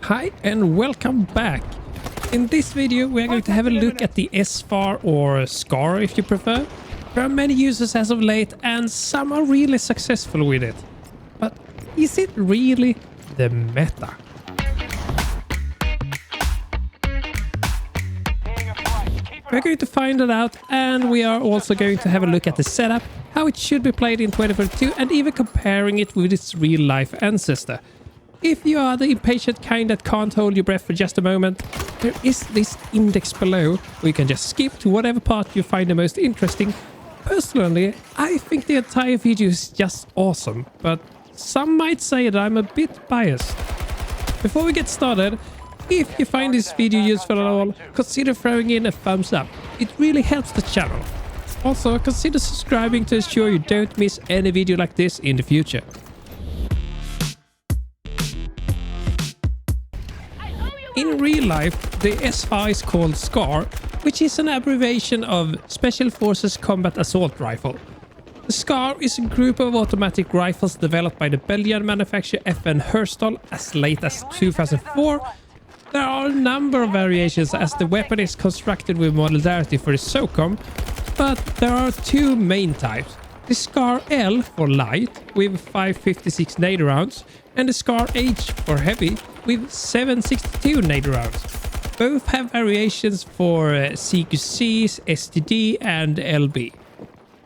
Hi and welcome back. In this video we are going to have a look at the SFAR or SCAR if you prefer. There are many users as of late and some are really successful with it. But is it really the meta? We're going to find it out, and we are also going to have a look at the setup, how it should be played in 2042, and even comparing it with its real-life ancestor. If you are the impatient kind that can't hold your breath for just a moment, there is this index below where you can just skip to whatever part you find the most interesting. Personally, I think the entire video is just awesome, but some might say that I'm a bit biased. Before we get started, if you find this video useful at all, consider throwing in a thumbs up. It really helps the channel. Also, consider subscribing to ensure you don't miss any video like this in the future. In real life, the SFAR is called SCAR, which is an abbreviation of Special Forces Combat Assault Rifle. The SCAR is a group of automatic rifles developed by the Belgian manufacturer FN Herstal as late as 2004. There are a number of variations as the weapon is constructed with modularity for the SOCOM, but there are two main types. The SFAR-L for light with 556 NATO rounds and the SFAR-H for heavy with 762 NATO rounds. Both have variations for CQC, STD and LB.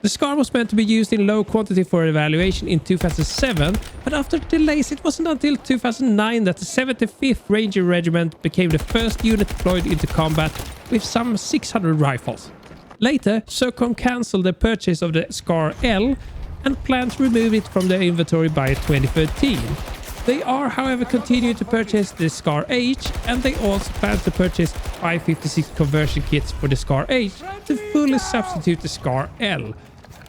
The SCAR was meant to be used in low quantity for evaluation in 2007, but after delays it wasn't until 2009 that the 75th Ranger Regiment became the first unit deployed into combat with some 600 rifles. Later, SOCOM cancelled the purchase of the SCAR-L and planned to remove it from their inventory by 2013. They are, however, continuing to purchase the SCAR-H, and they also plan to purchase 556 conversion kits for the SCAR-H to fully substitute the SCAR-L.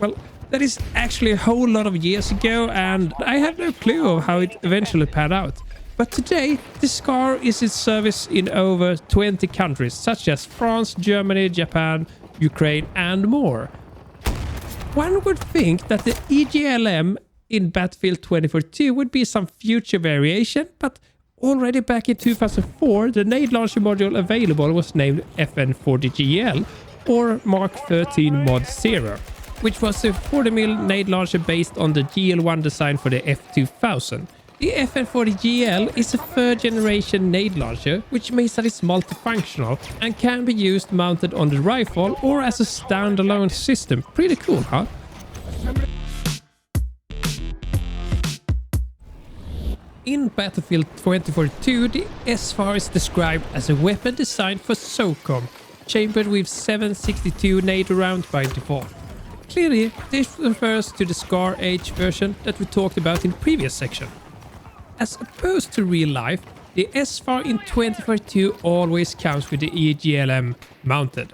Well, that is actually a whole lot of years ago, and I have no clue of how it eventually panned out. But today, the SCAR is in service in over 20 countries, such as France, Germany, Japan, Ukraine, and more. One would think that the EGLM in Battlefield 2042 would be some future variation, but already back in 2004, the nade launcher module available was named FN40GL, or Mark 13 Mod 0. Which was a 40mm nade launcher based on the GL1 design for the F2000. The FN40GL is a third generation nade launcher, which means that it's multifunctional and can be used mounted on the rifle or as a standalone system. Pretty cool, huh? In Battlefield 2042, the SFAR is described as a weapon designed for SOCOM, chambered with 762 NATO rounds by default. Clearly, this refers to the SCAR-H version that we talked about in the previous section. As opposed to real life, the SFAR in 2042 always comes with the EGLM mounted.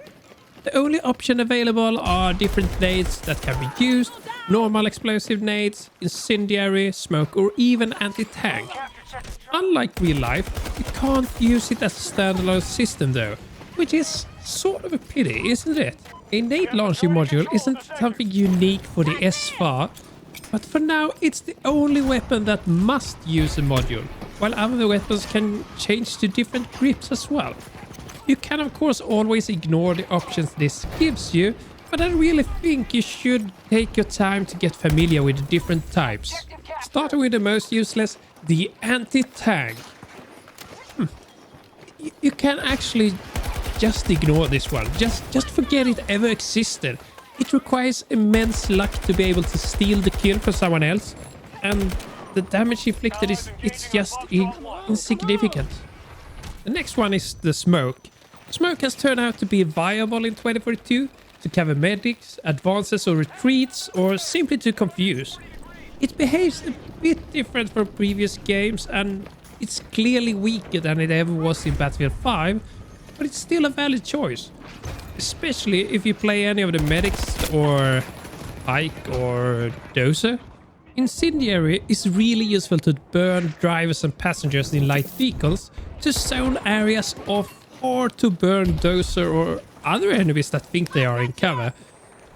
The only option available are different nades that can be used, normal explosive nades, incendiary, smoke or even anti-tank. Unlike real life, you can't use it as a standalone system though, which is sort of a pity, isn't it? A nade launching module isn't something unique for the SFAR, but for now it's the only weapon that must use a module, while other weapons can change to different grips as well. You can of course always ignore the options this gives you, but I really think you should take your time to get familiar with the different types. Starting with the most useless, the anti-tank. You can actually just ignore this one. Just forget it ever existed. It requires immense luck to be able to steal the kill from someone else, and the damage inflicted it's just insignificant. The next one is the smoke. Smoke has turned out to be viable in 2042 to cover medics, advances or retreats, or simply to confuse. It behaves a bit different from previous games, and it's clearly weaker than it ever was in Battlefield 5, but it's still a valid choice, especially if you play any of the medics or Pike or Dozer. Incendiary is really useful to burn drivers and passengers in light vehicles, to zone areas off, or to burn Dozer or other enemies that think they are in cover.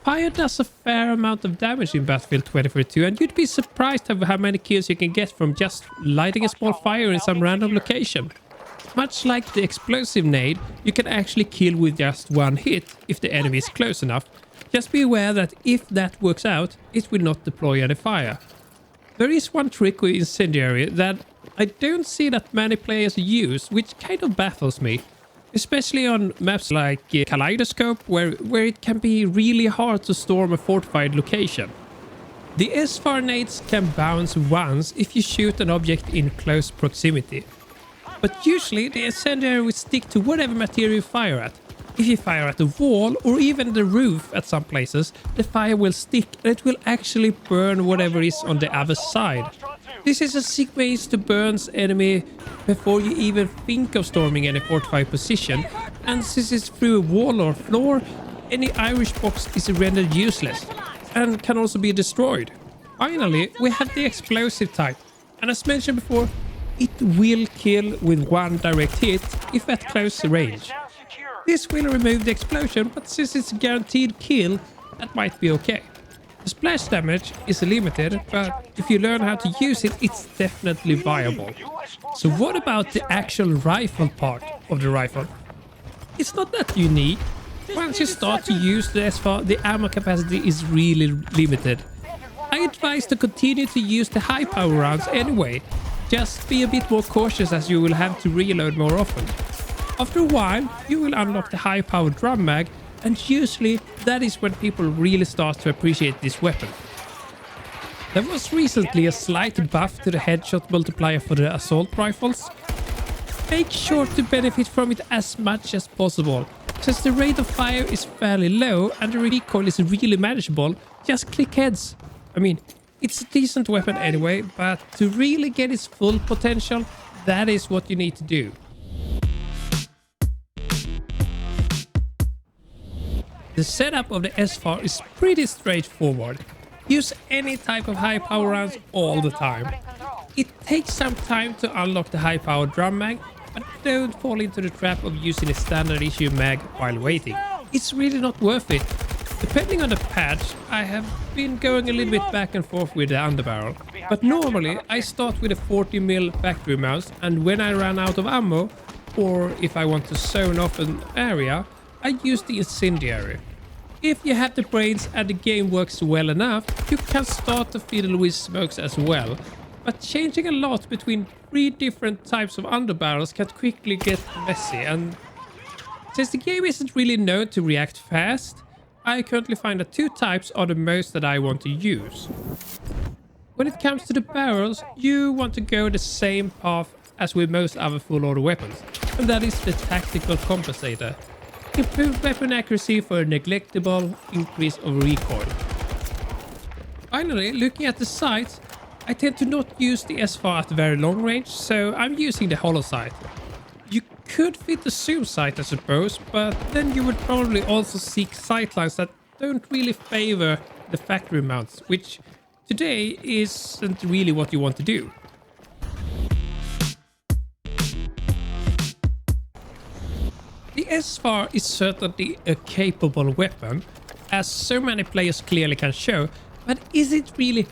Fire does a fair amount of damage in Battlefield 2042, and you'd be surprised at how many kills you can get from just lighting a small fire in some random location. Much like the explosive nade, you can actually kill with just one hit if the enemy is close enough. Just be aware that if that works out, it will not deploy any fire. There is one trick with incendiary that I don't see that many players use, which kind of baffles me. Especially on maps like Kaleidoscope, where it can be really hard to storm a fortified location. The SFAR nades can bounce once if you shoot an object in close proximity. But usually the incendiary will stick to whatever material you fire at. If you fire at the wall or even the roof at some places, the fire will stick and it will actually burn whatever is on the other side. This is a sick way to burn enemy before you even think of storming any fortified position, and since it's through a wall or floor, any Irish box is rendered useless and can also be destroyed. Finally, we have the explosive type, and as mentioned before, it will kill with one direct hit if at close range. This will remove the explosion, but since it's a guaranteed kill, that might be okay. The splash damage is limited, but if you learn how to use it, it's definitely viable. So what about the actual rifle part of the rifle? It's not that unique. Once you start to use the SFAR, the ammo capacity is really limited. I advise to continue to use the high power rounds anyway. Just be a bit more cautious as you will have to reload more often. After a while, you will unlock the high power drum mag, and usually that is when people really start to appreciate this weapon. There was recently a slight buff to the headshot multiplier for the assault rifles. Make sure to benefit from it as much as possible. Since the rate of fire is fairly low and the recoil is really manageable, just click heads. I mean, it's a decent weapon anyway, but to really get its full potential, that is what you need to do. The setup of the SFAR is pretty straightforward. Use any type of high power rounds all the time. It takes some time to unlock the high power drum mag, but don't fall into the trap of using a standard issue mag while waiting. It's really not worth it. Depending on the patch, I have been going a little bit back and forth with the underbarrel, but normally I start with a 40mm factory mouse, and when I run out of ammo, or if I want to zone off an area, I use the incendiary. If you have the brains and the game works well enough, you can start to fiddle with smokes as well. But changing a lot between 3 different types of underbarrels can quickly get messy, and since the game isn't really known to react fast, I currently find that 2 types are the most that I want to use. When it comes to the barrels, you want to go the same path as with most other full auto weapons, and that is the tactical compensator. Improved weapon accuracy for a negligible increase of recoil. Finally, looking at the sights, I tend to not use the SFAR at very long range, so I'm using the hollow sight. You could fit the zoom sight, I suppose, but then you would probably also seek sightlines that don't really favor the factory mounts, which today isn't really what you want to do. The SFAR is certainly a capable weapon, as so many players clearly can show, but is it really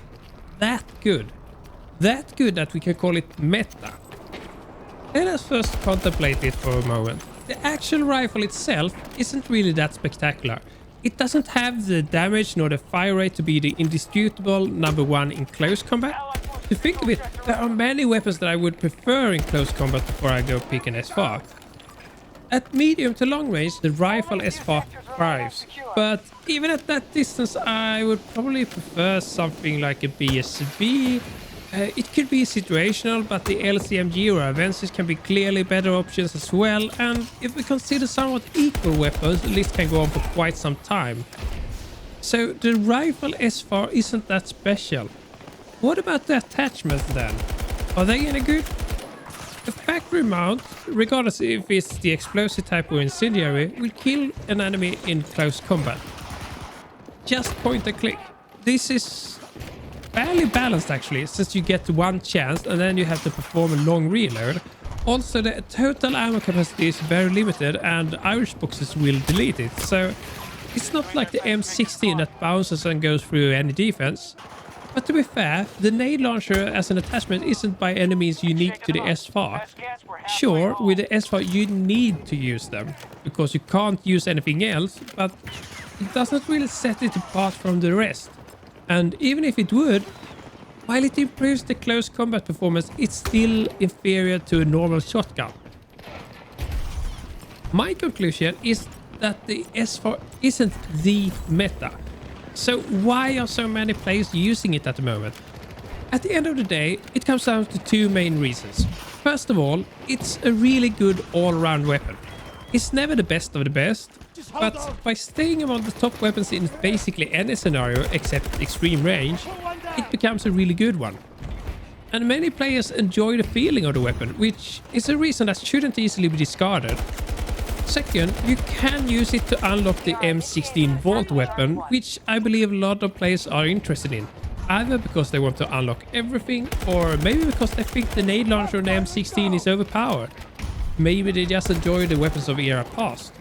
that good? That good that we can call it meta? Let us first contemplate it for a moment. The actual rifle itself isn't really that spectacular. It doesn't have the damage nor the fire rate to be the indisputable #1 in close combat. To think of it, there are many weapons that I would prefer in close combat before I go pick an SFAR. At medium to long range, the rifle SFAR thrives, but even at that distance I would probably prefer something like a BSB. It could be situational, but the LCMG or Avensis can be clearly better options as well, and if we consider somewhat equal weapons, the list can go on for quite some time. So the rifle SFAR isn't that special. What about the attachments then? Are they any good? The factory mount, regardless if it's the explosive type or incendiary, will kill an enemy in close combat. Just point and click. This is fairly balanced actually, since you get one chance and then you have to perform a long reload. Also, the total ammo capacity is very limited and Irish boxes will delete it, so it's not like the M16 that bounces and goes through any defense. But to be fair, the nade launcher as an attachment isn't by any means unique to the SFAR. Sure, with the SFAR you need to use them, because you can't use anything else, but it doesn't really set it apart from the rest. And even if it would, while it improves the close combat performance, it's still inferior to a normal shotgun. My conclusion is that the SFAR isn't the meta. So why are so many players using it at the moment? At the end of the day, it comes down to two main reasons. First of all, it's a really good all-round weapon. It's never the best of the best, but by staying among the top weapons in basically any scenario except extreme range, it becomes a really good one. And many players enjoy the feeling of the weapon, which is a reason that shouldn't easily be discarded. Second, you can use it to unlock the M16 Vault weapon, which I believe a lot of players are interested in. Either because they want to unlock everything, or maybe because they think the nade launcher on the M16 is overpowered. Maybe they just enjoy the weapons of era past.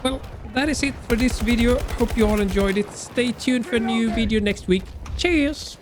Well, that is it for this video. Hope you all enjoyed it. Stay tuned for a new video next week. Cheers!